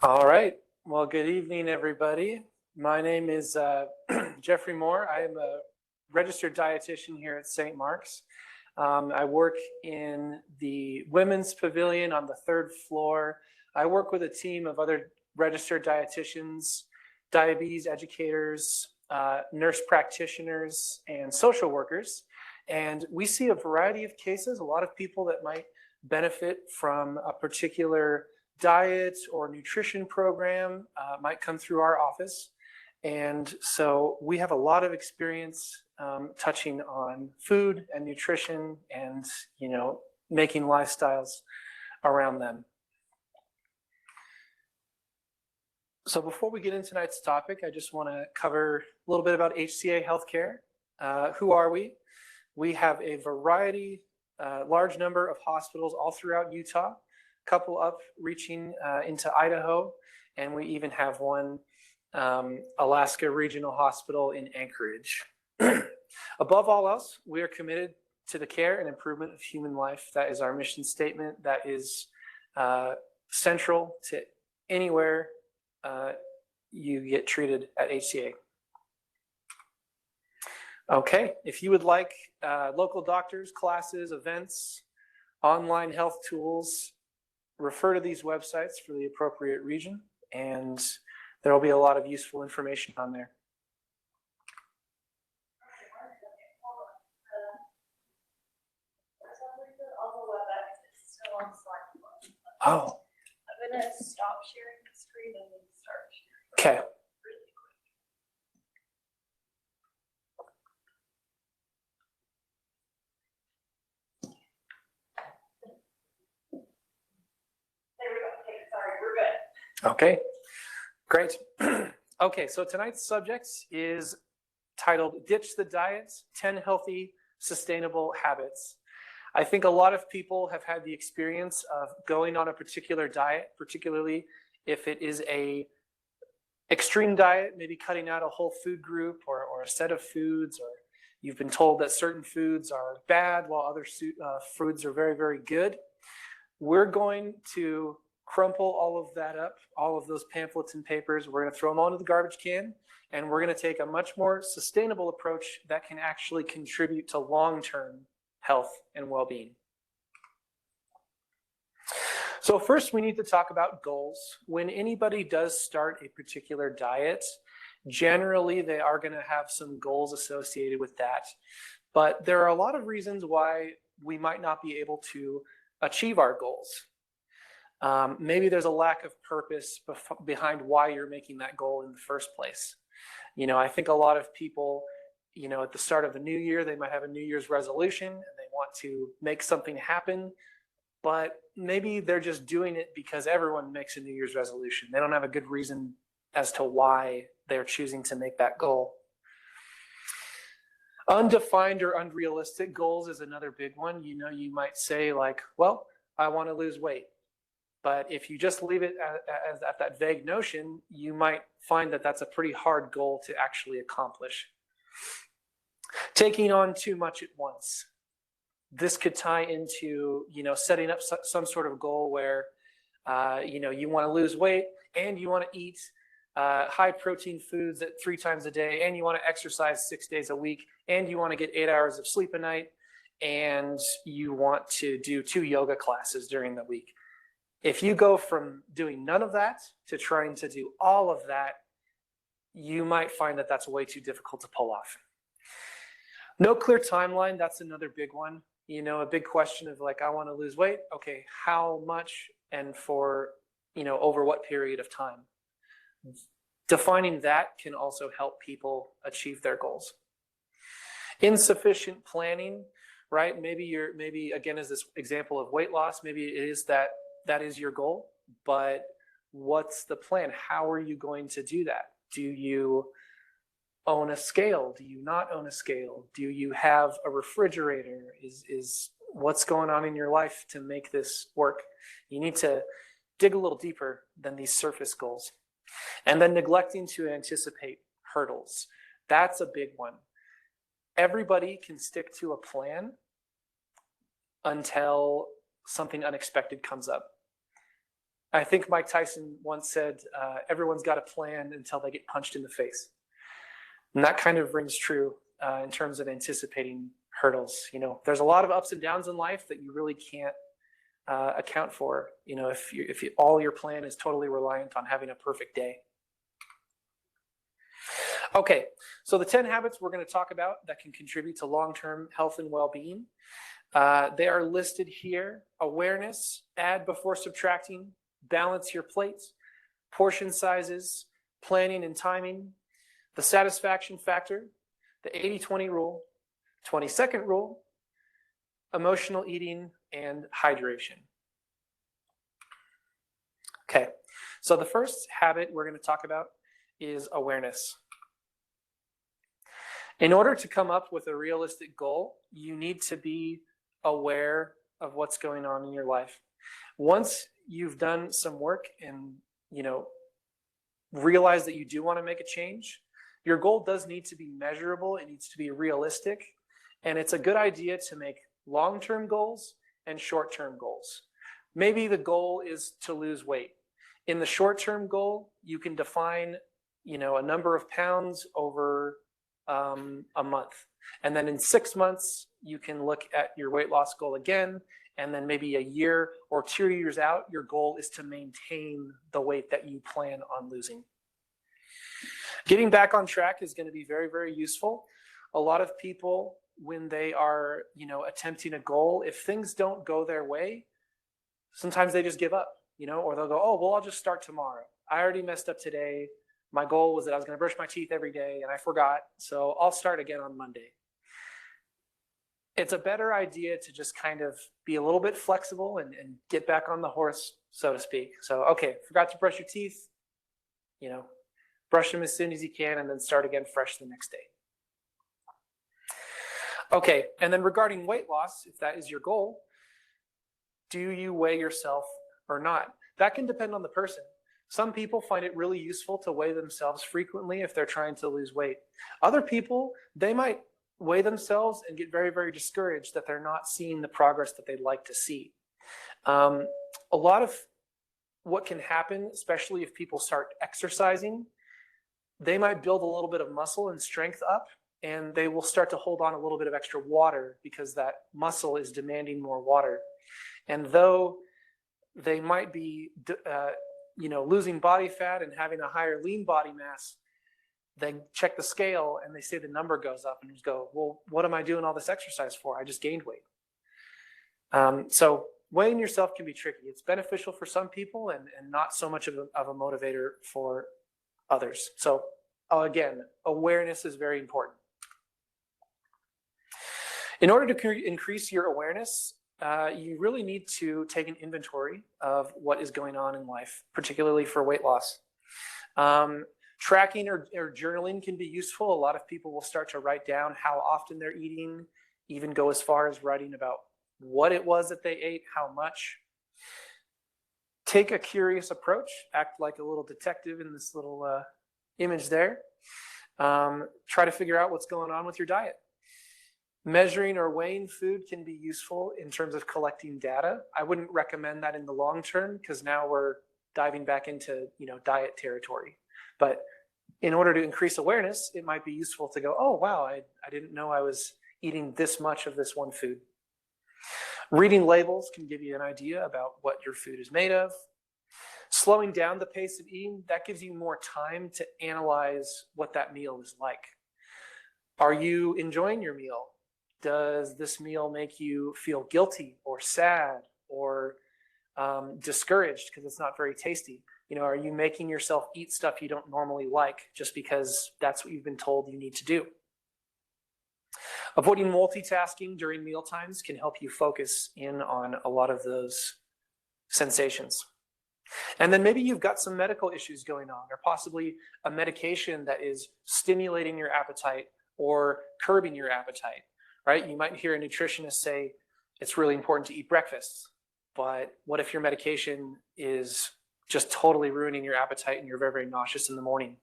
All right. Well, good evening, everybody. My name is Jeffrey Moore. I am a registered dietitian here at St. Mark's. I work in the women's pavilion on the third floor. I work with a team of other registered dietitians, diabetes educators, nurse practitioners, and social workers. And we see a variety of cases, a lot of people that might benefit from a particular diet or nutrition program might come through our office. And so we have a lot of experience touching on food and nutrition and, making lifestyles around them. So before we get into tonight's topic, I just want to cover a little bit about HCA Healthcare. Who are we? We have a variety, large number of hospitals all throughout Utah, couple up reaching into Idaho, and we even have one Alaska Regional Hospital in Anchorage. Above all else, we are committed to the care and improvement of human life. That is our mission statement. That is central to anywhere you get treated at HCA. Okay, if you would like local doctors, classes, events, online health tools, refer to these websites for the appropriate region, and there will be a lot of useful information on there. Oh. I'm going to stop sharing the screen and then start sharing. Okay. Really quick. There we go. Okay, sorry, we're good. Okay, great. Okay, so tonight's subject is titled Ditch the Diet, 10 Healthy, Sustainable Habits. I think a lot of people have had the experience of going on a particular diet, particularly if it is a extreme diet, maybe cutting out a whole food group or a set of foods, or you've been told that certain foods are bad while other foods are very, very good. We're going to crumple all of that up, all of those pamphlets and papers. We're going to throw them all into the garbage can, and we're going to take a much more sustainable approach that can actually contribute to long-term health and well-being. So first, we need to talk about goals. When anybody does start a particular diet, generally they are going to have some goals associated with that. But there are a lot of reasons why we might not be able to achieve our goals. Maybe there's a lack of purpose behind why you're making that goal in the first place. I think a lot of people, at the start of the new year, they might have a New Year's resolution and they want to make something happen, but maybe they're just doing it because everyone makes a New Year's resolution. They don't have a good reason as to why they're choosing to make that goal. Undefined or unrealistic goals is another big one. You might say like, well, I want to lose weight. But if you just leave it at that vague notion, you might find that that's a pretty hard goal to actually accomplish. Taking on too much at once. This could tie into, setting up some sort of goal where, you want to lose weight and you want to eat high protein foods 3 times a day, and you want to exercise 6 days a week, and you want to get 8 hours of sleep a night, and you want to do 2 yoga classes during the week. If you go from doing none of that to trying to do all of that, you might find that that's way too difficult to pull off. No clear timeline, that's another big one. A big question of like, I want to lose weight. Okay, how much and for, over what period of time? Defining that can also help people achieve their goals. Insufficient planning, right? Maybe again, as this example of weight loss, maybe it is that is your goal, but what's the plan? How are you going to do that? Do you own a scale? Do you not own a scale? Do you have a refrigerator? Is what's going on in your life to make this work? You need to dig a little deeper than these surface goals. And then neglecting to anticipate hurdles. That's a big one. Everybody can stick to a plan until something unexpected comes up. I think Mike Tyson once said, everyone's got a plan until they get punched in the face. And that kind of rings true in terms of anticipating hurdles. There's a lot of ups and downs in life that you really can't account for, if all your plan is totally reliant on having a perfect day. Okay, so the 10 habits we're going to talk about that can contribute to long-term health and well-being. They are listed here: awareness, add before subtracting, balance your plate, portion sizes, planning and timing, the satisfaction factor, the 80-20 rule, 20-second rule, emotional eating, and hydration. Okay, so the first habit we're going to talk about is awareness. In order to come up with a realistic goal, you need to be aware of what's going on in your life. Once you've done some work and realize that you do want to make a change, your goal does need to be measurable. It needs to be realistic, and it's a good idea to make long-term goals and short-term goals. Maybe the goal is to lose weight. In the short-term goal, you can define a number of pounds over a month. And then in 6 months, you can look at your weight loss goal again. And then maybe a year or 2 years out, your goal is to maintain the weight that you plan on losing. Getting back on track is going to be very, very useful. A lot of people, when they are, attempting a goal, if things don't go their way, sometimes they just give up, or they'll go, oh, well, I'll just start tomorrow. I already messed up today. My goal was that I was going to brush my teeth every day, and I forgot, so I'll start again on Monday. It's a better idea to just kind of be a little bit flexible and get back on the horse, so to speak. So, okay, forgot to brush your teeth, brush them as soon as you can, and then start again fresh the next day. Okay, and then regarding weight loss, if that is your goal, do you weigh yourself or not? That can depend on the person. Some people find it really useful to weigh themselves frequently if they're trying to lose weight. Other people, they might weigh themselves and get very, very discouraged that they're not seeing the progress that they'd like to see. A lot of what can happen, especially if people start exercising, they might build a little bit of muscle and strength up, and they will start to hold on a little bit of extra water because that muscle is demanding more water. And though they might be losing body fat and having a higher lean body mass, they check the scale and they say the number goes up, and just go, well, what am I doing all this exercise for? I just gained weight. So weighing yourself can be tricky. It's beneficial for some people and not so much of a motivator for others. So again, awareness is very important. In order to increase your awareness, you really need to take an inventory of what is going on in life, particularly for weight loss. Tracking or journaling can be useful. A lot of people will start to write down how often they're eating, even go as far as writing about what it was that they ate, how much. Take a curious approach, act like a little detective in this little image there. Try to figure out what's going on with your diet. Measuring or weighing food can be useful in terms of collecting data. I wouldn't recommend that in the long term because now we're diving back into diet territory. But in order to increase awareness, it might be useful to go, oh, wow, I didn't know I was eating this much of this one food. Reading labels can give you an idea about what your food is made of. Slowing down the pace of eating, that gives you more time to analyze what that meal is like. Are you enjoying your meal? Does this meal make you feel guilty or sad or discouraged because it's not very tasty? Are you making yourself eat stuff you don't normally like just because that's what you've been told you need to do? Avoiding multitasking during meal times can help you focus in on a lot of those sensations. And then maybe you've got some medical issues going on, or possibly a medication that is stimulating your appetite or curbing your appetite, right? You might hear a nutritionist say it's really important to eat breakfast, but what if your medication is just totally ruining your appetite and you're very, very nauseous in the morning?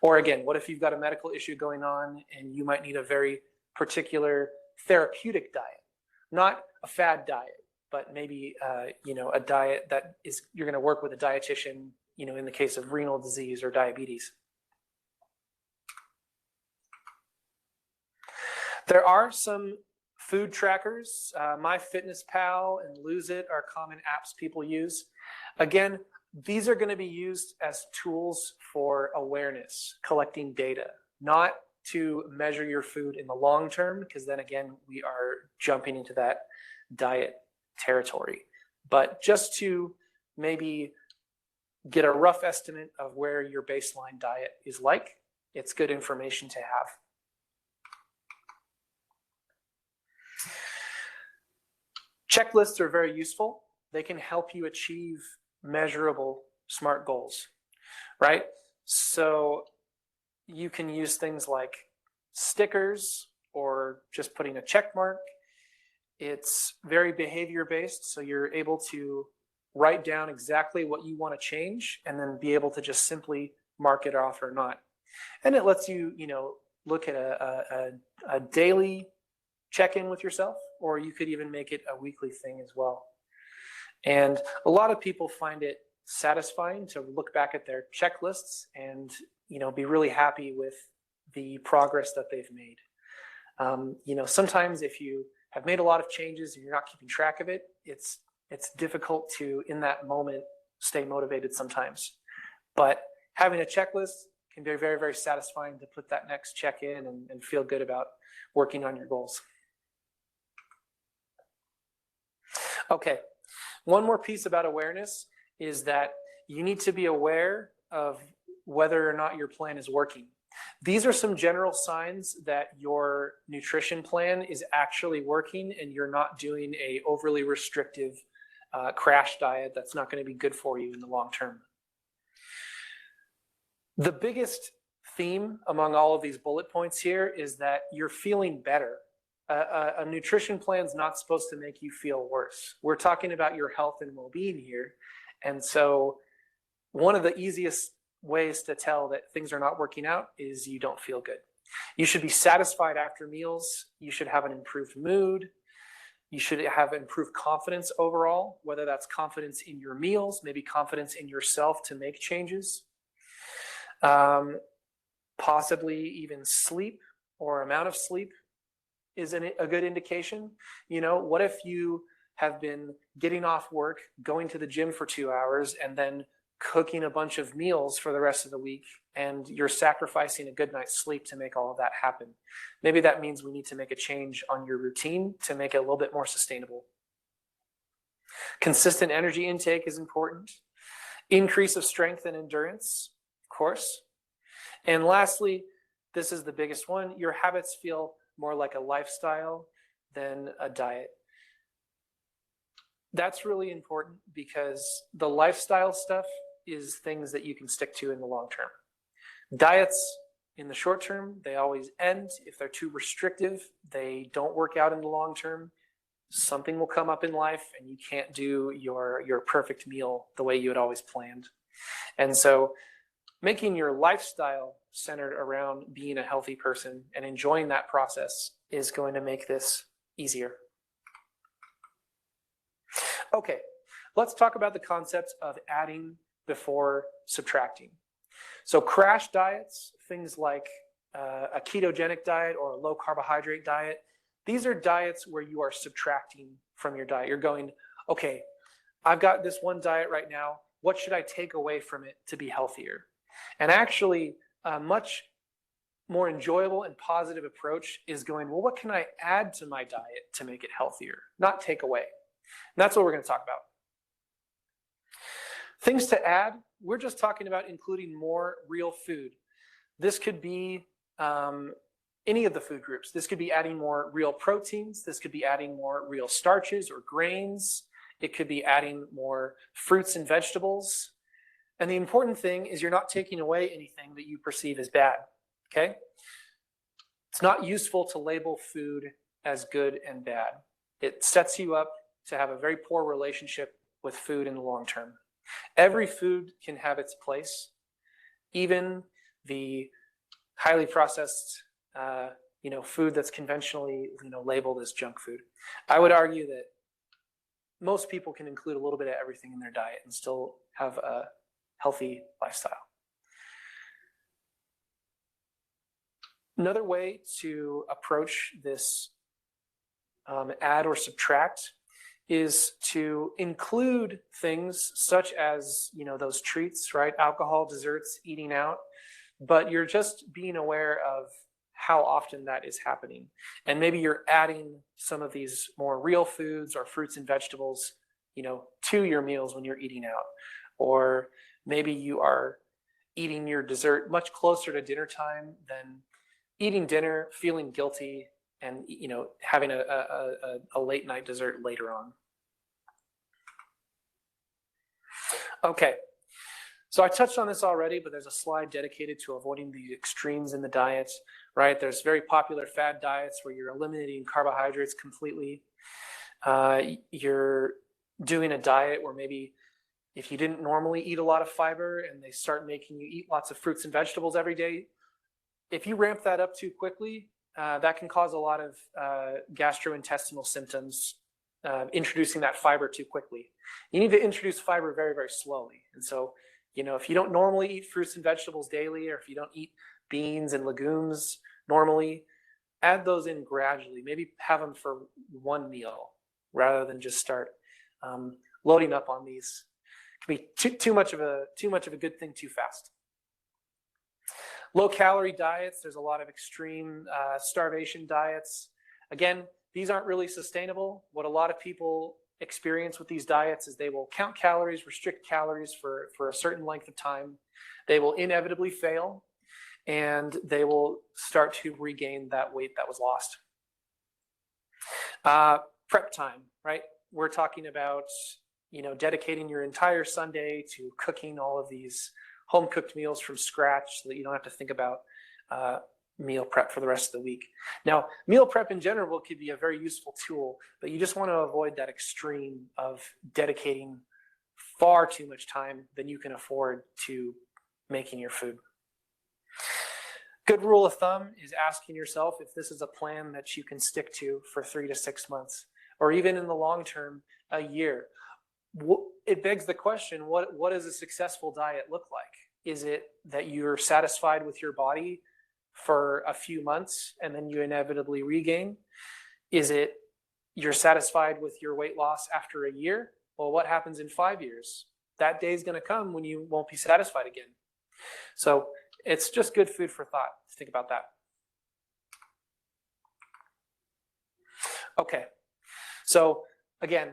Or again, what if you've got a medical issue going on and you might need a very particular therapeutic diet, not a fad diet, but maybe a diet that is you're going to work with a dietitian, in the case of renal disease or diabetes. There are some food trackers. MyFitnessPal and Lose It are common apps people use. Again, these are going to be used as tools for awareness, collecting data, not to measure your food in the long term, because then again, we are jumping into that diet territory. But just to maybe get a rough estimate of where your baseline diet is like, it's good information to have. Checklists are very useful. They can help you achieve measurable SMART goals, right? So you can use things like stickers or just putting a check mark. It's very behavior based, so you're able to write down exactly what you want to change and then be able to just simply mark it off or not. And it lets you, look at a daily check-in with yourself, or you could even make it a weekly thing as well. And a lot of people find it satisfying to look back at their checklists and be really happy with the progress that they've made. Sometimes if you have made a lot of changes and you're not keeping track of it, it's difficult to, in that moment, stay motivated sometimes. But having a checklist can be very, very satisfying to put that next check in and feel good about working on your goals. Okay, one more piece about awareness is that you need to be aware of whether or not your plan is working. These are some general signs that your nutrition plan is actually working and you're not doing a overly restrictive crash diet that's not going to be good for you in the long term. The biggest theme among all of these bullet points here is that you're feeling better. A nutrition plan is not supposed to make you feel worse. We're talking about your health and well-being here. And so one of the easiest ways to tell that things are not working out is you don't feel good. You should be satisfied after meals. You should have an improved mood. You should have improved confidence overall, whether that's confidence in your meals, maybe confidence in yourself to make changes. Possibly even sleep or amount of sleep is a good indication. What if you have been getting off work, going to the gym for 2 hours, and then cooking a bunch of meals for the rest of the week, and you're sacrificing a good night's sleep to make all of that happen? Maybe that means we need to make a change on your routine to make it a little bit more sustainable. Consistent energy intake is important. Increase of strength and endurance, of course. And lastly, this is the biggest one, your habits feel more like a lifestyle than a diet. That's really important because the lifestyle stuff is things that you can stick to in the long term. Diets in the short term, they always end. If they're too restrictive, they don't work out in the long term. Something will come up in life and you can't do your perfect meal the way you had always planned. And so making your lifestyle centered around being a healthy person and enjoying that process is going to make this easier. Okay, let's talk about the concept of adding before subtracting. So crash diets, things like a ketogenic diet or a low carbohydrate diet, these are diets where you are subtracting from your diet. You're going, okay, I've got this one diet right now. What should I take away from it to be healthier? And actually, a much more enjoyable and positive approach is going, well, what can I add to my diet to make it healthier, not take away? And that's what we're going to talk about. Things to add, we're just talking about including more real food. This could be any of the food groups. This could be adding more real proteins. This could be adding more real starches or grains. It could be adding more fruits and vegetables. And the important thing is you're not taking away anything that you perceive as bad, okay? It's not useful to label food as good and bad. It sets you up to have a very poor relationship with food in the long term. Every food can have its place, even the highly processed food that's conventionally labeled as junk food. I would argue that most people can include a little bit of everything in their diet and still have a healthy lifestyle. Another way to approach this add or subtract is to include things such as, those treats, right? Alcohol, desserts, eating out, but you're just being aware of how often that is happening. And maybe you're adding some of these more real foods or fruits and vegetables, to your meals when you're eating out. Or maybe you are eating your dessert much closer to dinner time than eating dinner, feeling guilty, and having a late night dessert later on. Okay, so I touched on this already, but there's a slide dedicated to avoiding the extremes in the diet, right? There's very popular fad diets where you're eliminating carbohydrates completely. You're doing a diet where maybe if you didn't normally eat a lot of fiber and they start making you eat lots of fruits and vegetables every day, if you ramp that up too quickly, that can cause a lot of gastrointestinal symptoms, introducing that fiber too quickly. You need to introduce fiber very, very slowly. And so, if you don't normally eat fruits and vegetables daily, or if you don't eat beans and legumes normally, add those in gradually. Maybe have them for one meal rather than just start loading up on these. It can be too much of a good thing too fast. Low-calorie diets, there's a lot of extreme starvation diets. Again, these aren't really sustainable. What a lot of people experience with these diets is they will count calories, restrict calories for a certain length of time. They will inevitably fail, and they will start to regain that weight that was lost. Prep time, right? We're talking about, dedicating your entire Sunday to cooking all of these home-cooked meals from scratch so that you don't have to think about meal prep for the rest of the week. Now, meal prep in general could be a very useful tool, but you just want to avoid that extreme of dedicating far too much time than you can afford to making your food. Good rule of thumb is asking yourself if this is a plan that you can stick to for 3 to 6 months, or even in the long term, a year. It begs the question, what does a successful diet look like? Is it that you're satisfied with your body for a few months and then you inevitably regain? Is it you're satisfied with your weight loss after a year? Well, what happens in 5 years? That day is going to come when you won't be satisfied again. So it's just good food for thought. Let's think about that. Okay, so again,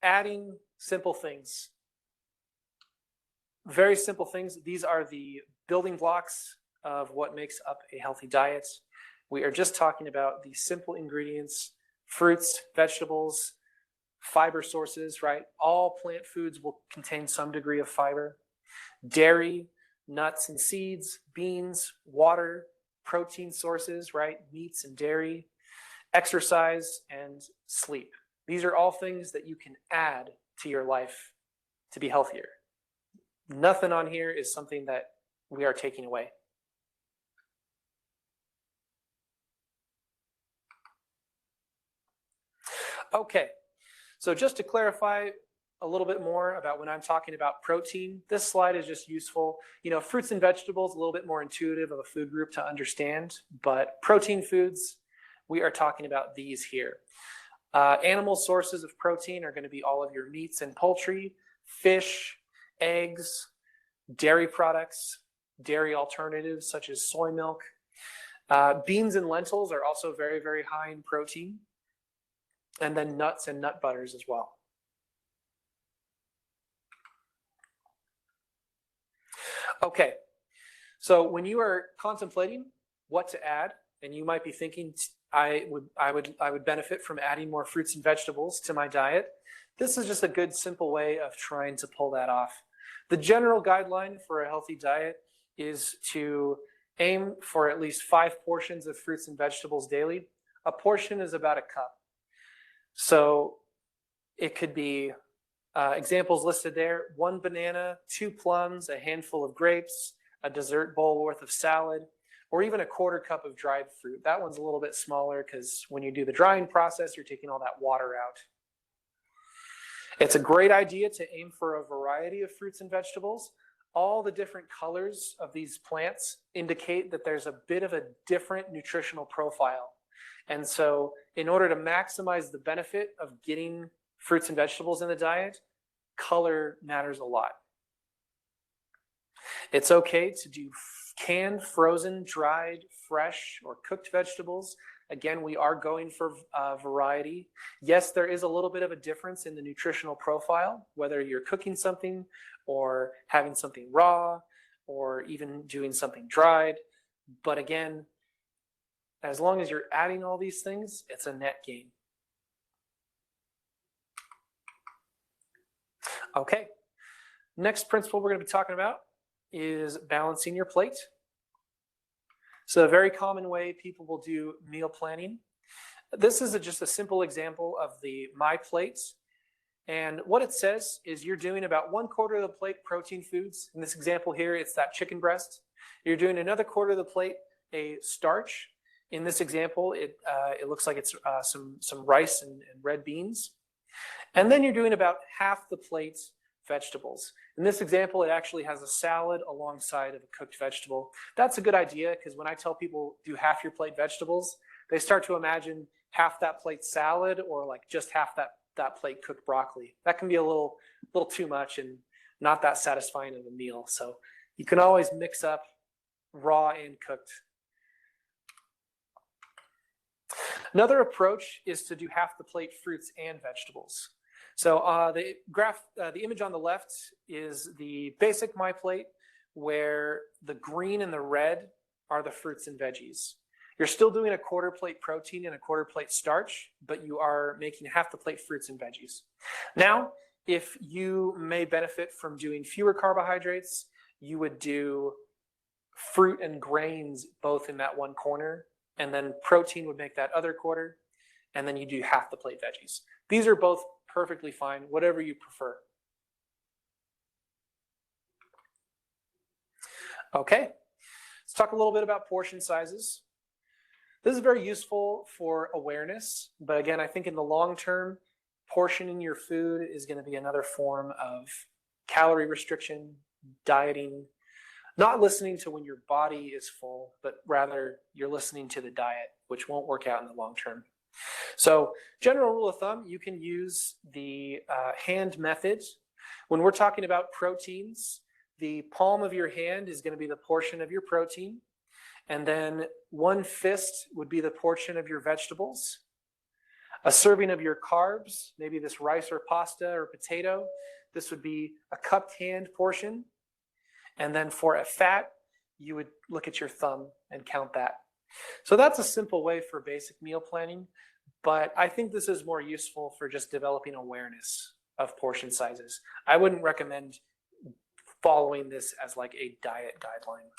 adding simple things. Very simple things. These are the building blocks of what makes up a healthy diet. We are just talking about the simple ingredients: fruits, vegetables, fiber sources, right? All plant foods will contain some degree of fiber. Dairy, nuts and seeds, beans, water, protein sources, right? Meats and dairy, exercise, and sleep. These are all things that you can add to your life to be healthier. Nothing on here is something that we are taking away. Okay, so just to clarify a little bit more about when I'm talking about protein, this slide is just useful. Fruits and vegetables, a little bit more intuitive of a food group to understand, but protein foods, we are talking about these here. Animal sources of protein are going to be all of your meats and poultry, fish, eggs, dairy products, dairy alternatives such as soy milk. Beans and lentils are also very, very high in protein. And then nuts and nut butters as well. Okay, so when you are contemplating what to add, and you might be thinking, I would benefit from adding more fruits and vegetables to my diet. This is just a good, simple way of trying to pull that off. The general guideline for a healthy diet is to aim for at least 5 portions of fruits and vegetables daily. A portion is about a cup. So it could be examples listed there: 1 banana, 2 plums, a handful of grapes, a dessert bowl worth of salad, or even a 1/4 cup of dried fruit. That one's a little bit smaller because when you do the drying process, you're taking all that water out. It's a great idea to aim for a variety of fruits and vegetables. All the different colors of these plants indicate that there's a bit of a different nutritional profile. And so in order to maximize the benefit of getting fruits and vegetables in the diet, color matters a lot. It's okay to do canned, frozen, dried, fresh, or cooked vegetables. Again, we are going for variety. Yes, there is a little bit of a difference in the nutritional profile, whether you're cooking something or having something raw or even doing something dried. But again, as long as you're adding all these things, it's a net gain. Okay, next principle we're going to be talking about is balancing your plate. So a very common way people will do meal planning. This is just a simple example of the MyPlate. And what it says is you're doing about 1/4 of the plate protein foods. In this example here, it's that chicken breast. You're doing another 1/4 of the plate a starch. In this example, it looks like it's some rice and red beans. And then you're doing about half the plate vegetables. In this example, it actually has a salad alongside of a cooked vegetable. That's a good idea because when I tell people do half your plate vegetables, they start to imagine half that plate salad or like just half that plate cooked broccoli. That can be a little too much and not that satisfying of a meal. So you can always mix up raw and cooked. Another approach is to do half the plate fruits and vegetables. So the image on the left is the basic MyPlate, where the green and the red are the fruits and veggies. You're still doing a 1/4 plate protein and a 1/4 plate starch, but you are making half the plate fruits and veggies. Now, if you may benefit from doing fewer carbohydrates, you would do fruit and grains both in that one corner, and then protein would make that other 1/4, and then you do half the plate veggies. These are both perfectly fine, whatever you prefer. Okay, let's talk a little bit about portion sizes. This is very useful for awareness, but again, I think in the long term, portioning your food is going to be another form of calorie restriction, dieting, not listening to when your body is full, but rather you're listening to the diet, which won't work out in the long term. So general rule of thumb, you can use the hand method. When we're talking about proteins, the palm of your hand is going to be the portion of your protein. And then 1 fist would be the portion of your vegetables. A serving of your carbs, maybe this rice or pasta or potato, this would be a cupped hand portion. And then for a fat, you would look at your thumb and count that. So that's a simple way for basic meal planning, but I think this is more useful for just developing awareness of portion sizes. I wouldn't recommend following this as like a diet guideline.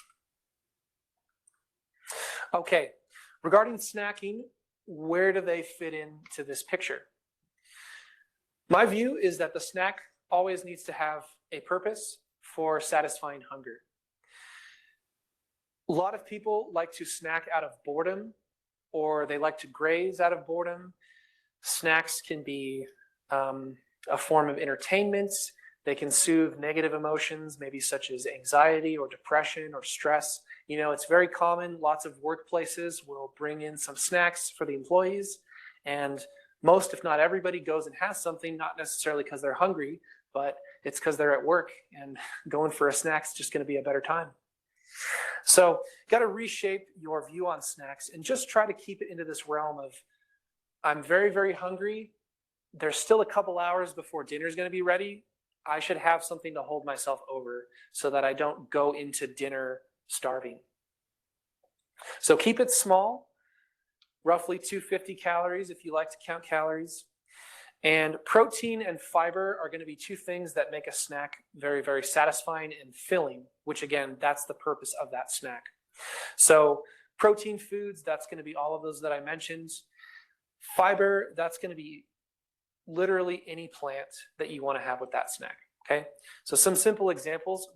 Okay, regarding snacking, where do they fit into this picture? My view is that the snack always needs to have a purpose for satisfying hunger. A lot of people like to snack out of boredom, or they like to graze out of boredom. Snacks can be a form of entertainment. They can soothe negative emotions, maybe such as anxiety or depression or stress. You know, it's very common. Lots of workplaces will bring in some snacks for the employees, and most, if not everybody, goes and has something, not necessarily because they're hungry, but it's because they're at work, and going for a snack's just going to be a better time. So got to reshape your view on snacks and just try to keep it into this realm of, I'm very, very hungry. There's still a couple hours before dinner's going to be ready. I should have something to hold myself over so that I don't go into dinner starving. So keep it small, roughly 250 calories if you like to count calories. And protein and fiber are going to be 2 things that make a snack very, very satisfying and filling, which again, that's the purpose of that snack. So protein foods, that's going to be all of those that I mentioned. Fiber, that's going to be literally any plant that you want to have with that snack. Okay, so some simple examples,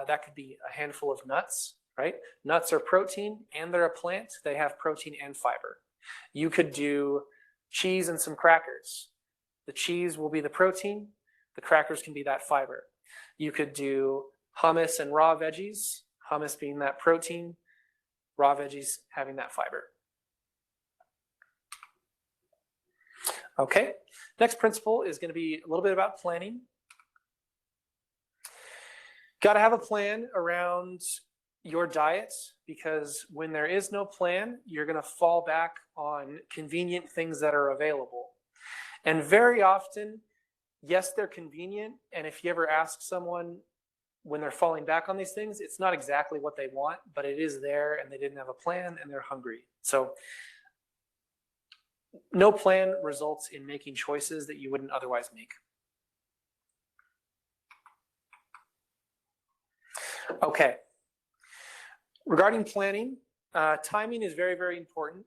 that could be a handful of nuts, right? Nuts are protein and they're a plant. They have protein and fiber. You could do cheese and some crackers. The cheese will be the protein. The crackers can be that fiber. You could do hummus and raw veggies, hummus being that protein, raw veggies having that fiber. Okay, next principle is going to be a little bit about planning. Got to have a plan around your diet, because when there is no plan, you're going to fall back on convenient things that are available. And very often, yes, they're convenient. And if you ever ask someone when they're falling back on these things, it's not exactly what they want, but it is there and they didn't have a plan and they're hungry. So no plan results in making choices that you wouldn't otherwise make. Okay. Regarding planning, timing is very, very important.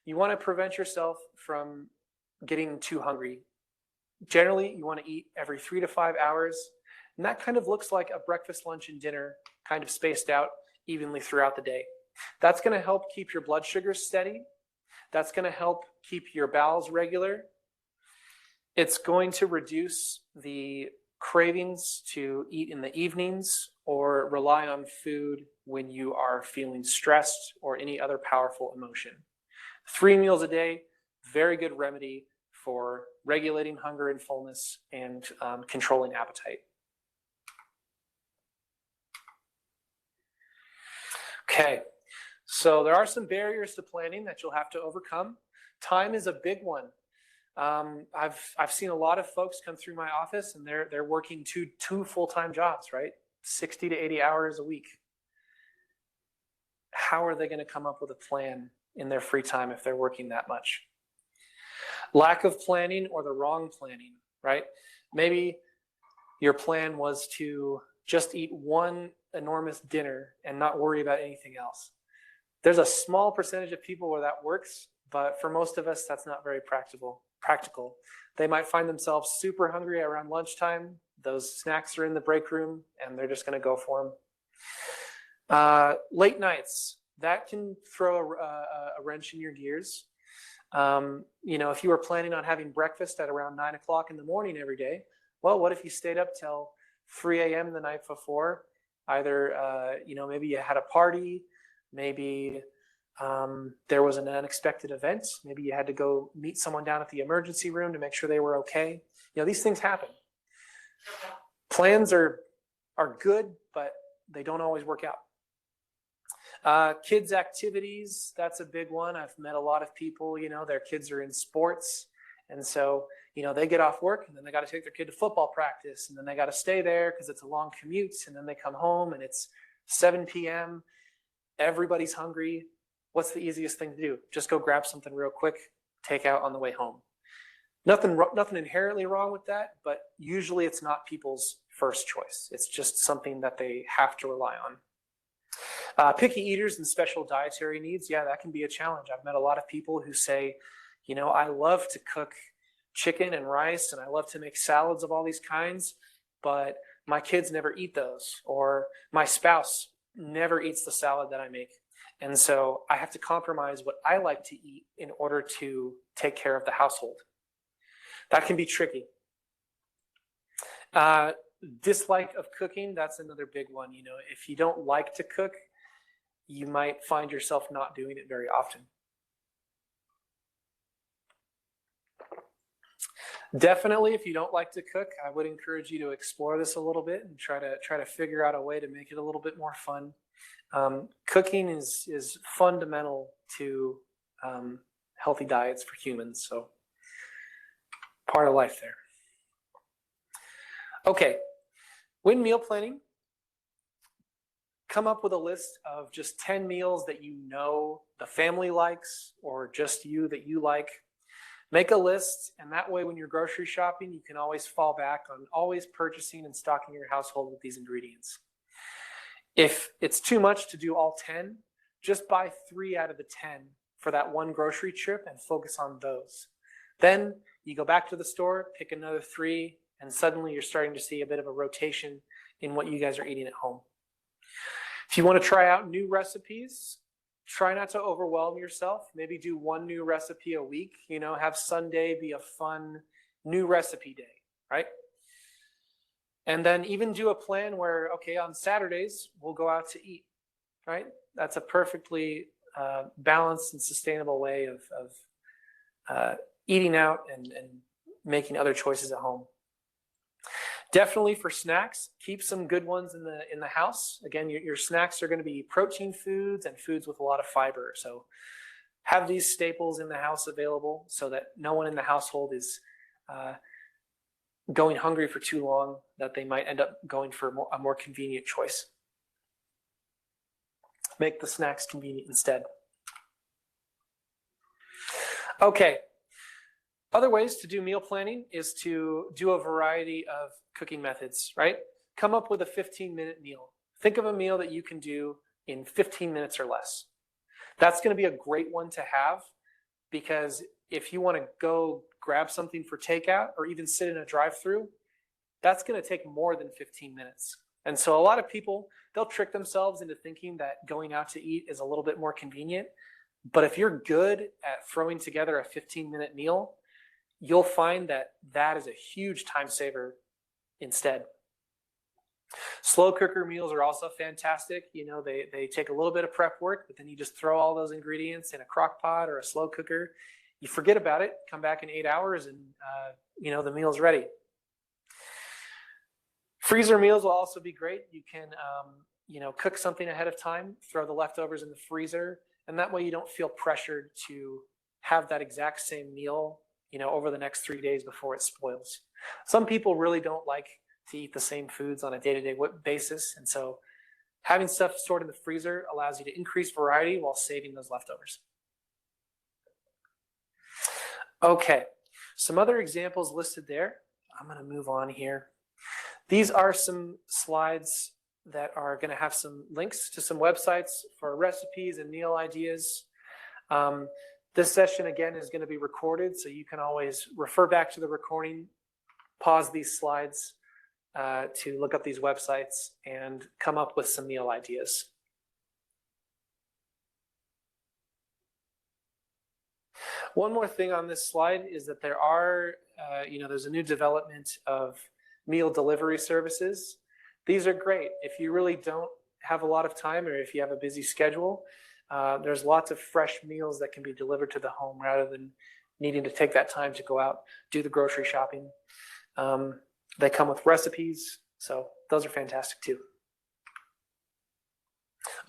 You want to prevent yourself from getting too hungry. Generally, you want to eat every 3 to 5 hours, and that kind of looks like a breakfast, lunch, and dinner kind of spaced out evenly throughout the day. That's going to help keep your blood sugars steady. That's going to help keep your bowels regular. It's going to reduce the cravings to eat in the evenings or rely on food when you are feeling stressed or any other powerful emotion. 3 meals a day, very good remedy for regulating hunger and fullness and controlling appetite. Okay, so there are some barriers to planning that you'll have to overcome. Time is a big one. I've seen a lot of folks come through my office and they're working two full-time jobs, right? 60 to 80 hours a week. How are they going to come up with a plan in their free time if they're working that much? Lack of planning or the wrong planning, right? Maybe your plan was to just eat one enormous dinner and not worry about anything else. There's a small percentage of people where that works, but for most of us, that's not very practical. They might find themselves super hungry around lunchtime. Those snacks are in the break room and they're just going to go for them. Late nights, that can throw a wrench in your gears. If you were planning on having breakfast at around 9 o'clock in the morning every day, well, what if you stayed up till 3 a.m. the night before? Either, maybe you had a party, maybe there was an unexpected event. Maybe you had to go meet someone down at the emergency room to make sure they were okay. These things happen. Plans are good, but they don't always work out. Kids' activities, that's a big one. I've met a lot of people, their kids are in sports. And so, they get off work and then they got to take their kid to football practice. And then they got to stay there because it's a long commute. And then they come home and it's 7 p.m. Everybody's hungry. What's the easiest thing to do? Just go grab something real quick, take out on the way home. Nothing inherently wrong with that, but usually it's not people's first choice. It's just something that they have to rely on. Picky eaters and special dietary needs, yeah, that can be a challenge. I've met a lot of people who say, I love to cook chicken and rice, and I love to make salads of all these kinds, but my kids never eat those, or my spouse never eats the salad that I make. And so I have to compromise what I like to eat in order to take care of the household. That can be tricky. Dislike of cooking, that's another big one. If you don't like to cook, you might find yourself not doing it very often. Definitely, if you don't like to cook, I would encourage you to explore this a little bit and try to figure out a way to make it a little bit more fun. Cooking is fundamental to healthy diets for humans, so part of life there. Okay, when meal planning, come up with a list of just 10 meals that the family likes or just you that you like. Make a list, and that way when you're grocery shopping, you can always fall back on always purchasing and stocking your household with these ingredients. If it's too much to do all 10, just buy 3 out of the 10 for that one grocery trip and focus on those. Then you go back to the store, pick another 3, and suddenly you're starting to see a bit of a rotation in what you guys are eating at home. If you want to try out new recipes, try not to overwhelm yourself. Maybe do 1 new recipe a week. Have Sunday be a fun, new recipe day, right? And then even do a plan where, okay, on Saturdays, we'll go out to eat, right? That's a perfectly balanced and sustainable way of eating out and making other choices at home. Definitely for snacks, keep some good ones in the house. Again, your snacks are going to be protein foods and foods with a lot of fiber. So have these staples in the house available so that no one in the household is going hungry for too long, that they might end up going for a more convenient choice. Make the snacks convenient instead. Okay. Other ways to do meal planning is to do a variety of cooking methods, right? Come up with a 15-minute meal. Think of a meal that you can do in 15 minutes or less. That's going to be a great one to have, because if you want to go grab something for takeout or even sit in a drive-through, that's going to take more than 15 minutes. And so a lot of people, they'll trick themselves into thinking that going out to eat is a little bit more convenient. But if you're good at throwing together a 15-minute meal, you'll find that that is a huge time saver instead. Slow cooker meals are also fantastic. You know, they take a little bit of prep work, but then you just throw all those ingredients in a crock pot or a slow cooker. You forget about it, come back in 8 hours, and you know, the meal's ready. Freezer meals will also be great. You can you know, cook something ahead of time, throw the leftovers in the freezer, and that way you don't feel pressured to have that exact same meal, you know, over the next 3 days before it spoils. Some people really don't like to eat the same foods on a day-to-day basis, and so having stuff stored in the freezer allows you to increase variety while saving those leftovers. Okay, some other examples listed there. I'm going to move on here. These are some slides that are going to have some links to some websites for recipes and meal ideas. This session, again, is going to be recorded, so you can always refer back to the recording, pause these slides to look up these websites and come up with some meal ideas. One more thing on this slide is that there are, you know, there's a new development of meal delivery services. These are great. If you really don't have a lot of time, or if you have a busy schedule, there's lots of fresh meals that can be delivered to the home rather than needing to take that time to go out, do the grocery shopping. They come with recipes, so those are fantastic too.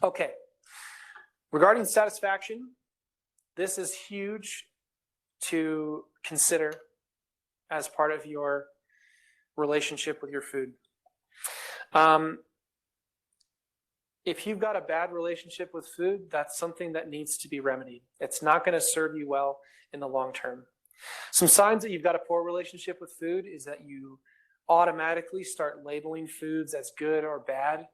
Okay, regarding satisfaction, this is huge to consider as part of your relationship with your food. If you've got a bad relationship with food, that's something that needs to be remedied. It's not going to serve you well in the long term. Some signs that you've got a poor relationship with food is that you automatically start labeling foods as good or bad,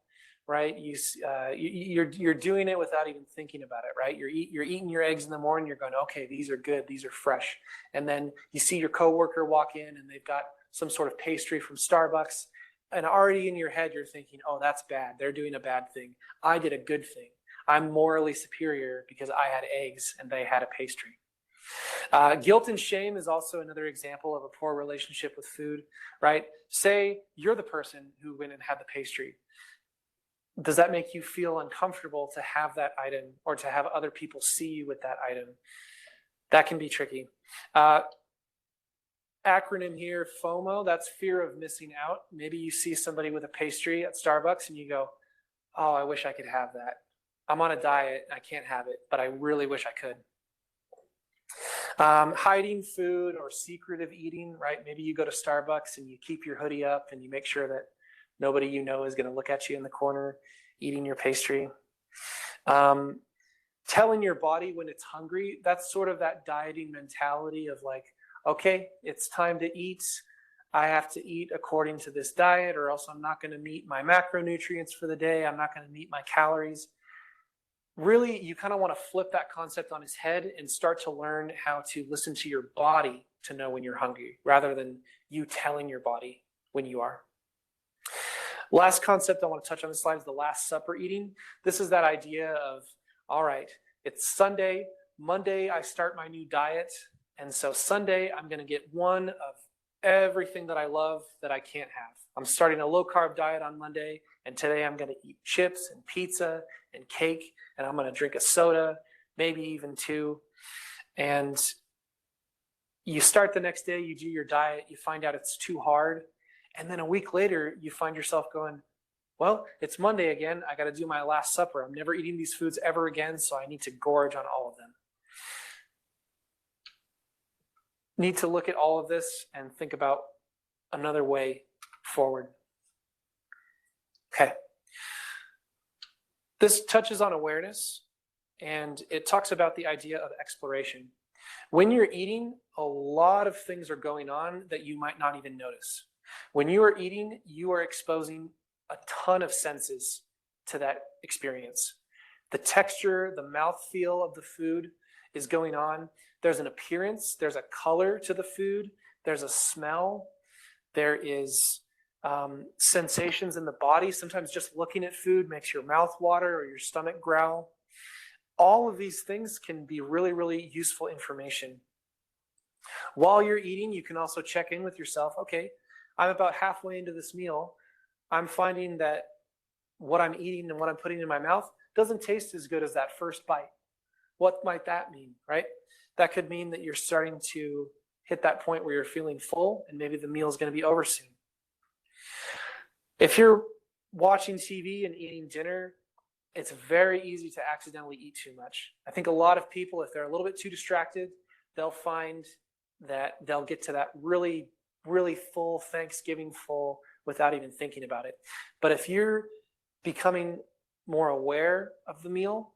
right? You're doing it without even thinking about it, right? You're eating your eggs in the morning. You're going, okay, these are good. These are fresh. And then you see your coworker walk in and they've got some sort of pastry from Starbucks. And already in your head, you're thinking, oh, that's bad. They're doing a bad thing. I did a good thing. I'm morally superior because I had eggs and they had a pastry. Guilt and shame is also another example of a poor relationship with food, right? Say you're the person who went and had the pastry. Does that make you feel uncomfortable to have that item or to have other people see you with that item? That can be tricky. Acronym here, FOMO, that's fear of missing out. Maybe you see somebody with a pastry at Starbucks and you go, oh, I wish I could have that. I'm on a diet, I can't have it, but I really wish I could. Hiding food or secretive eating, right? Maybe you go to Starbucks and you keep your hoodie up and you make sure that nobody you know is going to look at you in the corner eating your pastry. Telling your body when it's hungry, that's sort of that dieting mentality of like, okay, it's time to eat. I have to eat according to this diet or else I'm not going to meet my macronutrients for the day. I'm not going to meet my calories. Really, you kind of want to flip that concept on its head and start to learn how to listen to your body to know when you're hungry rather than you telling your body when you are. Last concept I want to touch on this slide is the Last Supper eating. This is that idea of, all right, it's Sunday, Monday I start my new diet. And so Sunday, I'm going to get one of everything that I love that I can't have. I'm starting a low carb diet on Monday, and today I'm going to eat chips and pizza and cake, and I'm going to drink a soda, maybe even two. And you start the next day, you do your diet, you find out it's too hard. And then a week later, you find yourself going, well, it's Monday again. I got to do my last supper. I'm never eating these foods ever again, so I need to gorge on all of them. Need to look at all of this and think about another way forward. Okay. This touches on awareness, and it talks about the idea of exploration. When you're eating, a lot of things are going on that you might not even notice. When you are eating, you are exposing a ton of senses to that experience. The texture, the mouthfeel of the food is going on. There's an appearance, there's a color to the food, there's a smell, there is sensations in the body. Sometimes just looking at food makes your mouth water or your stomach growl. All of these things can be really, really useful information. While you're eating, you can also check in with yourself. Okay, I'm about halfway into this meal. I'm finding that what I'm eating and what I'm putting in my mouth doesn't taste as good as that first bite. What might that mean, right? That could mean that you're starting to hit that point where you're feeling full and maybe the meal is going to be over soon. If you're watching TV and eating dinner, it's very easy to accidentally eat too much. I think a lot of people, if they're a little bit too distracted, they'll find that they'll get to that really, really full Thanksgiving full without even thinking about it. But if you're becoming more aware of the meal,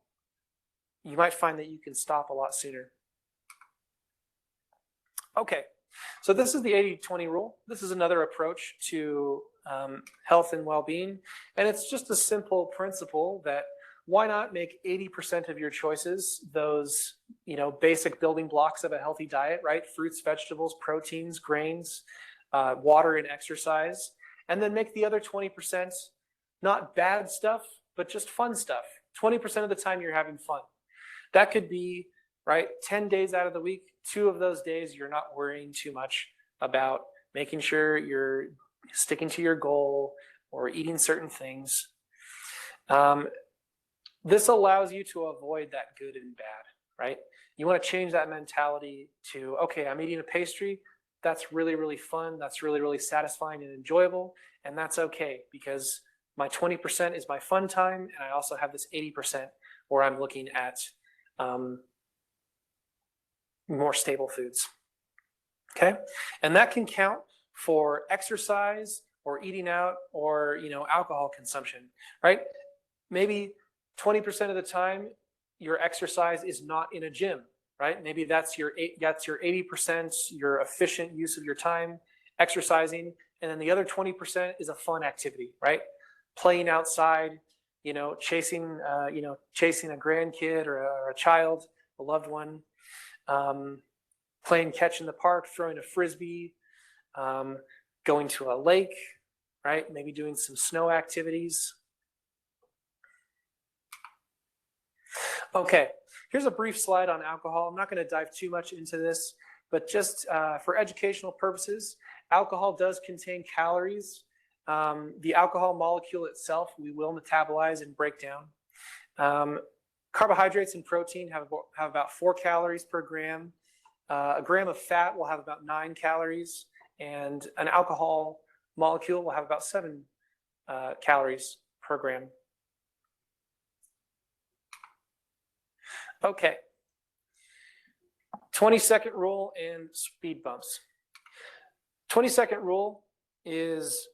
you might find that you can stop a lot sooner. Okay, so this is the 80-20 rule. This is another approach to health and well-being. And it's just a simple principle that why not make 80% of your choices those, basic building blocks of a healthy diet, right? Fruits, vegetables, proteins, grains, water, and exercise. And then make the other 20% not bad stuff, but just fun stuff. 20% of the time you're having fun. That could be, right, 10 days out of the week, 2 of those days you're not worrying too much about making sure you're sticking to your goal or eating certain things. This allows you to avoid that good and bad, right? You want to change that mentality to, okay, I'm eating a pastry. That's really, really fun. That's really, really satisfying and enjoyable. And that's okay because my 20% is my fun time. And I also have this 80% where I'm looking at more stable foods. Okay. And that can count for exercise or eating out or, alcohol consumption, right? Maybe 20% of the time your exercise is not in a gym, right? Maybe that's your 80%, your efficient use of your time exercising. And then the other 20% is a fun activity, right? Playing outside, chasing a grandkid or a child, a loved one, playing catch in the park, throwing a frisbee, going to a lake, right? Maybe doing some snow activities. Okay, here's a brief slide on alcohol. I'm not going to dive too much into this, but just for educational purposes, alcohol does contain calories. The alcohol molecule itself, we will metabolize and break down. Carbohydrates and protein have about 4 calories per gram. A gram of fat will have about 9 calories, and an alcohol molecule will have about 7 calories per gram. Okay, 20-second rule and speed bumps. 20-second rule is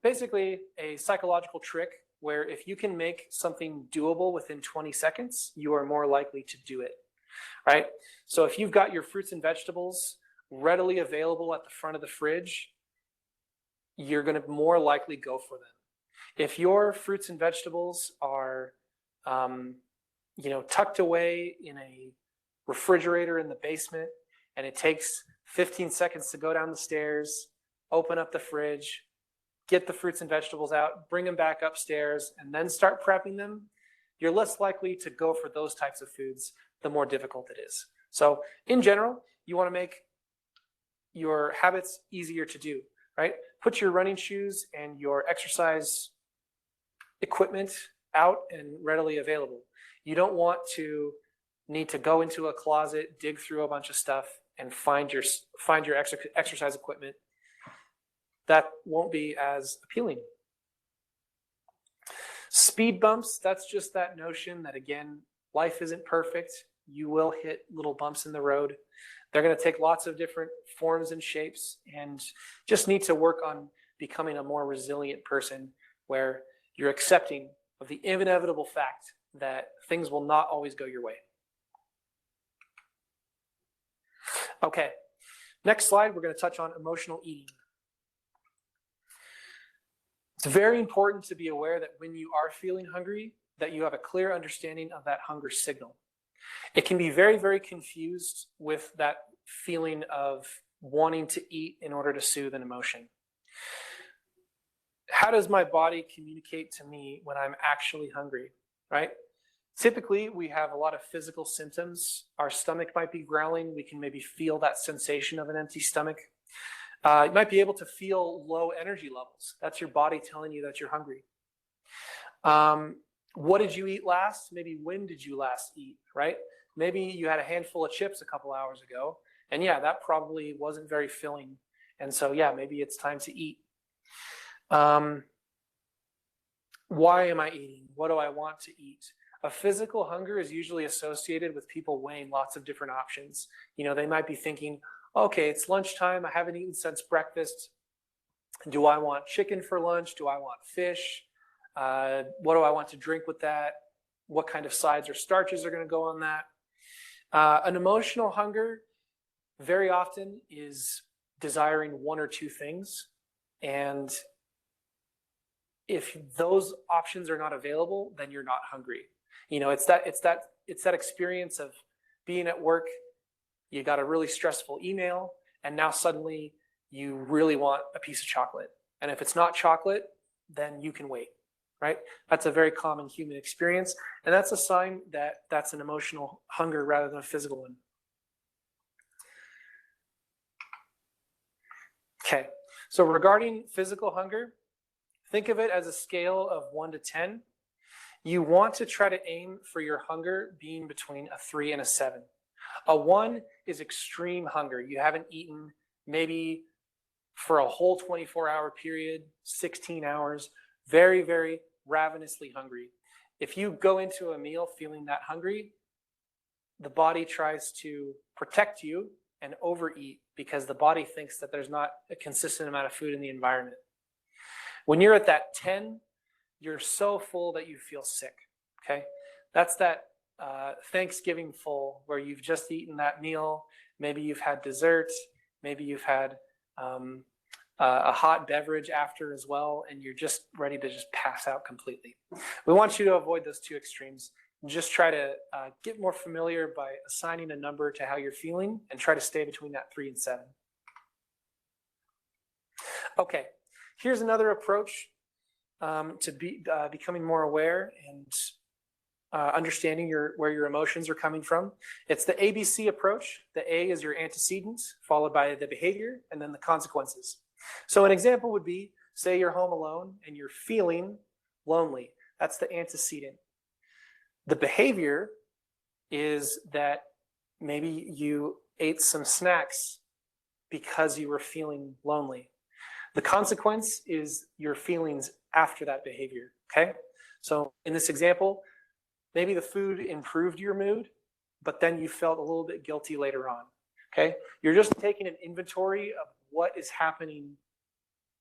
basically a psychological trick where if you can make something doable within 20 seconds, you are more likely to do it, right? So if you've got your fruits and vegetables readily available at the front of the fridge, you're going to more likely go for them. If your fruits and vegetables are tucked away in a refrigerator in the basement, and it takes 15 seconds to go down the stairs, open up the fridge, get the fruits and vegetables out, bring them back upstairs, and then start prepping them, you're less likely to go for those types of foods the more difficult it is. So in general, you want to make your habits easier to do, right? Put your running shoes and your exercise equipment out and readily available. You don't want to need to go into a closet, dig through a bunch of stuff, and find your exercise equipment. That won't be as appealing. Speed bumps, that's just that notion that, again, life isn't perfect. You will hit little bumps in the road. They're going to take lots of different forms and shapes, and just need to work on becoming a more resilient person where you're accepting of the inevitable fact that things will not always go your way. Okay, next slide, we're going to touch on emotional eating. It's very important to be aware that when you are feeling hungry, that you have a clear understanding of that hunger signal. It can be very, very confused with that feeling of wanting to eat in order to soothe an emotion. How does my body communicate to me when I'm actually hungry, right? Typically, we have a lot of physical symptoms. Our stomach might be growling. We can maybe feel that sensation of an empty stomach. You might be able to feel low energy levels. That's your body telling you that you're hungry. What did you eat last? Maybe when did you last eat, right? Maybe you had a handful of chips a couple hours ago, and yeah, that probably wasn't very filling. And so, yeah, maybe it's time to eat. Why am I eating? What do I want to eat? A physical hunger is usually associated with people weighing lots of different options. You know, they might be thinking, okay, it's lunchtime. I haven't eaten since breakfast. Do I want chicken for lunch? Do I want fish? What do I want to drink with that? What kind of sides or starches are going to go on that? An emotional hunger very often is desiring one or two things. And if those options are not available, then you're not hungry. You know, it's that experience of being at work. You got a really stressful email, and now suddenly you really want a piece of chocolate. And if it's not chocolate, then you can wait, right? That's a very common human experience, and that's a sign that that's an emotional hunger rather than a physical one. Okay, so regarding physical hunger, think of it as a scale of 1 to 10. You want to try to aim for your hunger being between a 3 and a 7. A 1 is extreme hunger. You haven't eaten maybe for a whole 24-hour period, 16 hours, very, very ravenously hungry. If you go into a meal feeling that hungry, the body tries to protect you and overeat because the body thinks that there's not a consistent amount of food in the environment. When you're at that 10, you're so full that you feel sick, okay? That's that Thanksgiving full where you've just eaten that meal. Maybe you've had dessert. Maybe you've had a hot beverage after as well, and you're just ready to just pass out completely. We want you to avoid those two extremes. Just try to get more familiar by assigning a number to how you're feeling and try to stay between that 3 and 7. Okay, here's another approach to becoming more aware and understanding where your emotions are coming from. It's the ABC approach. The A is your antecedents, followed by the behavior, and then the consequences. So an example would be, say you're home alone and you're feeling lonely. That's the antecedent. The behavior is that maybe you ate some snacks because you were feeling lonely. The consequence is your feelings after that behavior, okay? So in this example, maybe the food improved your mood, but then you felt a little bit guilty later on, okay? You're just taking an inventory of what is happening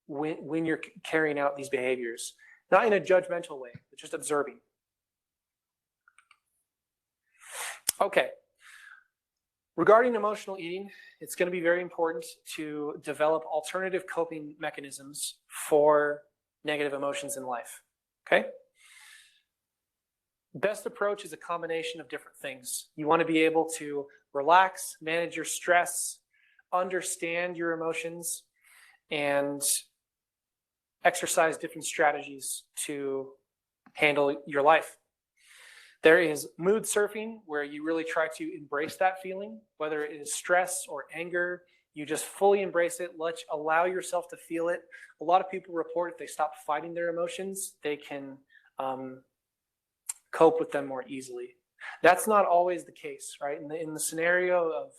when you're carrying out these behaviors. Not in a judgmental way, but just observing. Okay. Regarding emotional eating, it's going to be very important to develop alternative coping mechanisms for negative emotions in life, okay? Best approach is a combination of different things. You want to be able to relax, manage your stress, understand your emotions, and exercise different strategies to handle your life. There is mood surfing, where you really try to embrace that feeling, whether it is stress or anger, You just fully embrace it. Allow yourself to feel it. A lot of people report if they stop fighting their emotions, they can cope with them more easily. That's not always the case, right? In the scenario of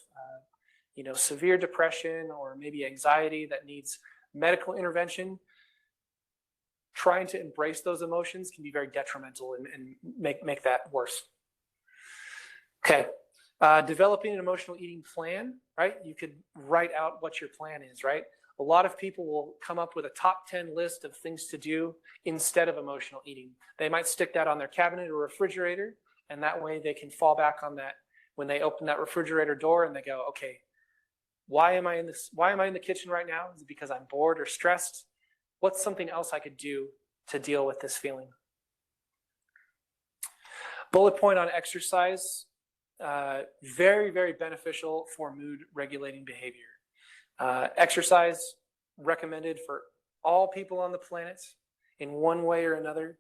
severe depression or maybe anxiety that needs medical intervention, trying to embrace those emotions can be very detrimental and make that worse. Okay. Developing an emotional eating plan, right? You could write out what your plan is, right? A lot of people will come up with a top 10 list of things to do instead of emotional eating. They might stick that on their cabinet or refrigerator, and that way they can fall back on that when they open that refrigerator door and they go, okay, why am I in the kitchen right now? Is it because I'm bored or stressed? What's something else I could do to deal with this feeling? Bullet point on exercise. Very, very beneficial for mood regulating behavior. Exercise recommended for all people on the planet in one way or another.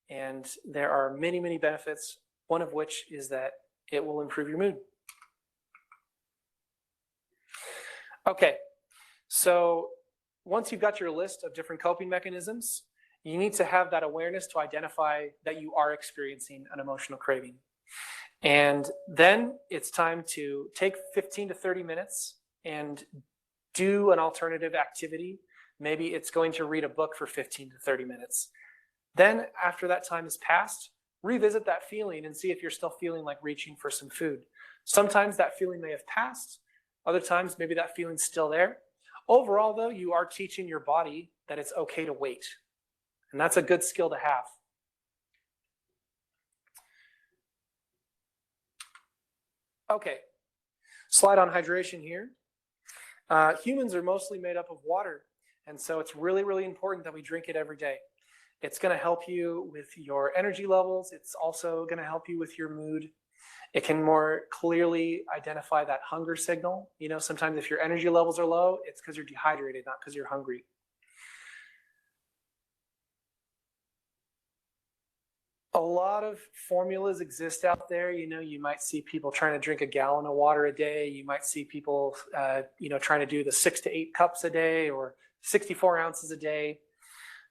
And there are many, many benefits, one of which is that it will improve your mood. Okay, so once you've got your list of different coping mechanisms, you need to have that awareness to identify that you are experiencing an emotional craving. And then it's time to take 15 to 30 minutes and do an alternative activity. Maybe it's going to read a book for 15 to 30 minutes. Then after that time has passed, revisit that feeling and see if you're still feeling like reaching for some food. Sometimes that feeling may have passed. Other times, maybe that feeling's still there. Overall, though, you are teaching your body that it's okay to wait. And that's a good skill to have. Okay, slide on hydration here. Humans are mostly made up of water, and so it's really, really important that we drink it every day. It's going to help you with your energy levels. It's also going to help you with your mood. It can more clearly identify that hunger signal. Sometimes if your energy levels are low, it's because you're dehydrated, not because you're hungry. A lot of formulas exist out there. You might see people trying to drink a gallon of water a day. You might see people, trying to do the 6 to 8 cups a day or 64 ounces a day.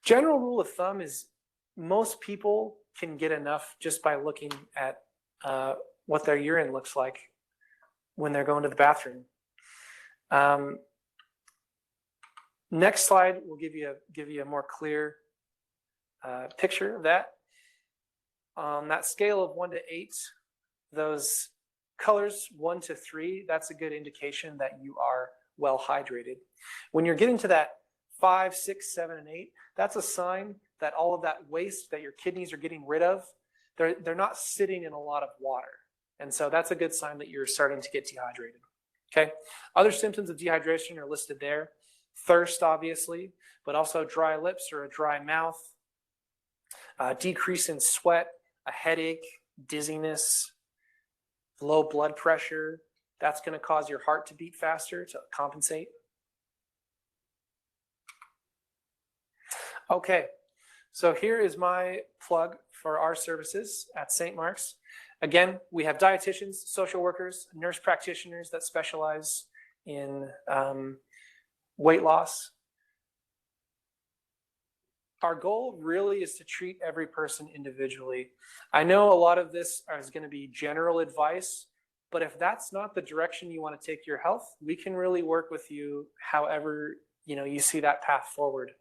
General rule of thumb is most people can get enough just by looking at what their urine looks like when they're going to the bathroom. Next slide will give you a more clear picture of that. On that scale of 1 to 8, those colors 1 to 3, that's a good indication that you are well hydrated. When you're getting to that 5, 6, 7, and 8, that's a sign that all of that waste that your kidneys are getting rid of, they're not sitting in a lot of water. And so that's a good sign that you're starting to get dehydrated. Okay. Other symptoms of dehydration are listed there. Thirst, obviously, but also dry lips or a dry mouth, decrease in sweat, a headache, dizziness, low blood pressure. That's going to cause your heart to beat faster to compensate. Okay, so here is my plug for our services at St. Mark's. Again, we have dietitians, social workers, nurse practitioners that specialize in weight loss. Our goal really is to treat every person individually. I know a lot of this is going to be general advice, but if that's not the direction you want to take your health, we can really work with you however you see that path forward.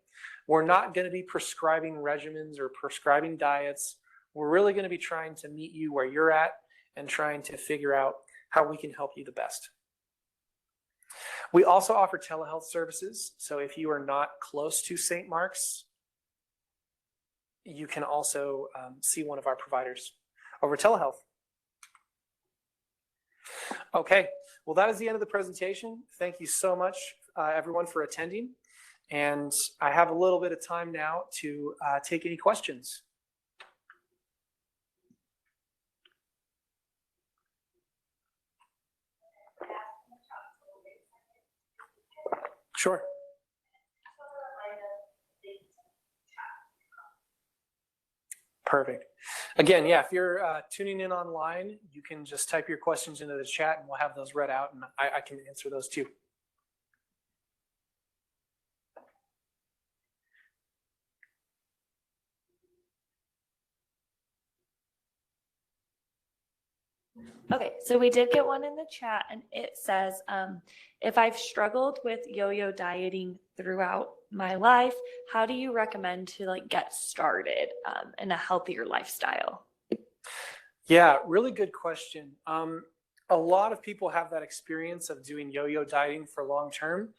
We're not going to be prescribing regimens or prescribing diets. We're really going to be trying to meet you where you're at and trying to figure out how we can help you the best. We also offer telehealth services. So if you are not close to St. Mark's, you can also see one of our providers over telehealth. Okay, well, that is the end of the presentation. Thank you so much, everyone, for attending. And I have a little bit of time now to take any questions. Sure. Perfect. Again, yeah, if you're tuning in online, you can just type your questions into the chat and we'll have those read out and I can answer those too. Okay, so we did get one in the chat, and it says, if I've struggled with yo-yo dieting throughout my life, how do you recommend to like get started in a healthier lifestyle? Yeah, really good question. A lot of people have that experience of doing yo-yo dieting for long term.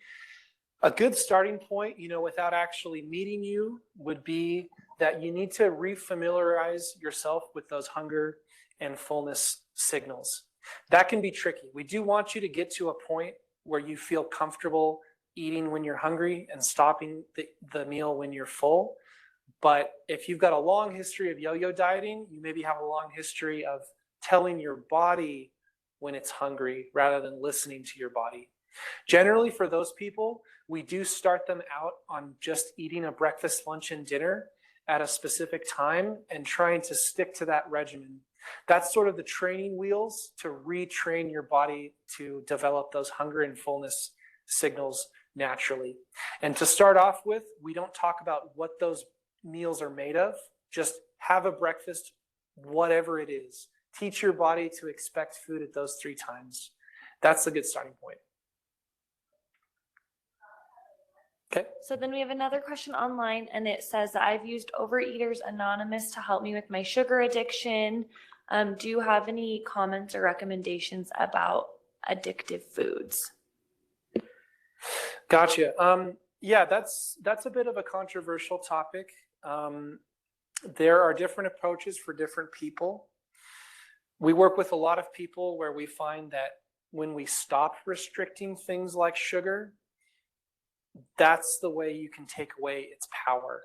A good starting point, without actually meeting you, would be that you need to refamiliarize yourself with those hunger and fullness signals. That can be tricky. We do want you to get to a point where you feel comfortable eating when you're hungry and stopping the meal when you're full. But if you've got a long history of yo-yo dieting, you maybe have a long history of telling your body when it's hungry rather than listening to your body. Generally, for those people, we do start them out on just eating a breakfast, lunch, and dinner at a specific time and trying to stick to that regimen. That's sort of the training wheels to retrain your body to develop those hunger and fullness signals naturally. And to start off with, we don't talk about what those meals are made of. Just have a breakfast, whatever it is. Teach your body to expect food at those 3 times. That's a good starting point. Okay. So then we have another question online, and it says that I've used Overeaters Anonymous to help me with my sugar addiction. Do you have any comments or recommendations about addictive foods? Gotcha. Yeah, that's a bit of a controversial topic. There are different approaches for different people. We work with a lot of people where we find that when we stop restricting things like sugar, that's the way you can take away its power.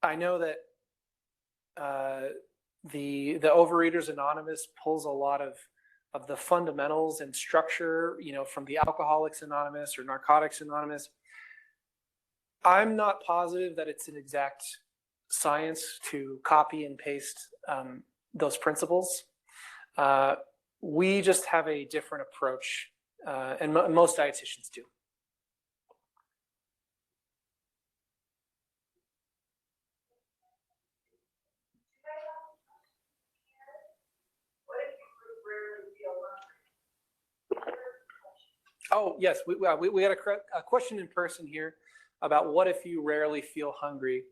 I know that the Overeaters Anonymous pulls a lot of the fundamentals and structure, from the Alcoholics Anonymous or Narcotics Anonymous. I'm not positive that it's an exact science to copy and paste those principles. We just have a different approach, and most dietitians do. Oh, yes, we had a question in person here about what if you rarely feel hungry.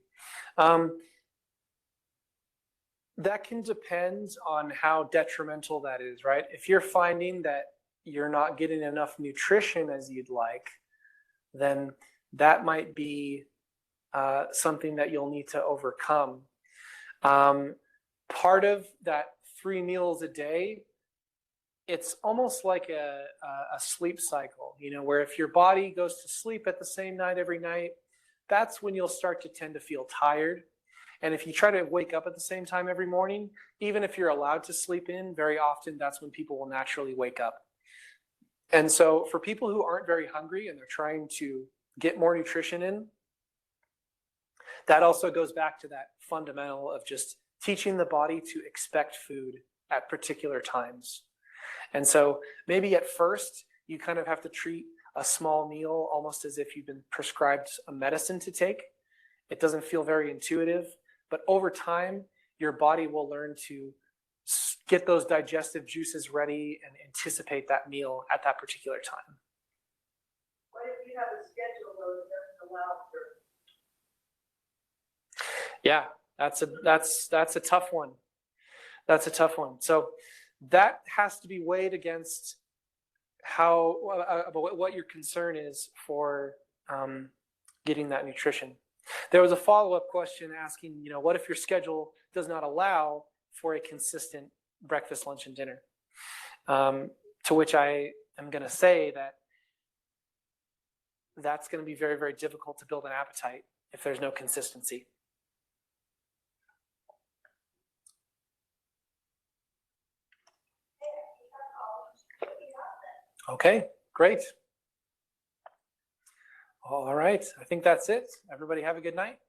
That can depend on how detrimental that is, right? If you're finding that you're not getting enough nutrition as you'd like, then that might be something that you'll need to overcome. Part of that 3 meals a day, it's almost like a sleep cycle, where if your body goes to sleep at the same night every night, that's when you'll start to tend to feel tired. And if you try to wake up at the same time every morning, even if you're allowed to sleep in, very often that's when people will naturally wake up. And so for people who aren't very hungry and they're trying to get more nutrition in, that also goes back to that fundamental of just teaching the body to expect food at particular times. And so maybe at first you kind of have to treat a small meal almost as if you've been prescribed a medicine to take. It doesn't feel very intuitive, but over time, your body will learn to get those digestive juices ready and anticipate that meal at that particular time. What if you have a schedule where it doesn't allow for? Yeah, that's a tough one. That's a tough one. So that has to be weighed against what your concern is for getting that nutrition. There was a follow-up question asking, what if your schedule does not allow for a consistent breakfast, lunch, and dinner? To which I am going to say that that's going to be very, very difficult to build an appetite if there's no consistency. Okay, great. All right, I think that's it. Everybody have a good night.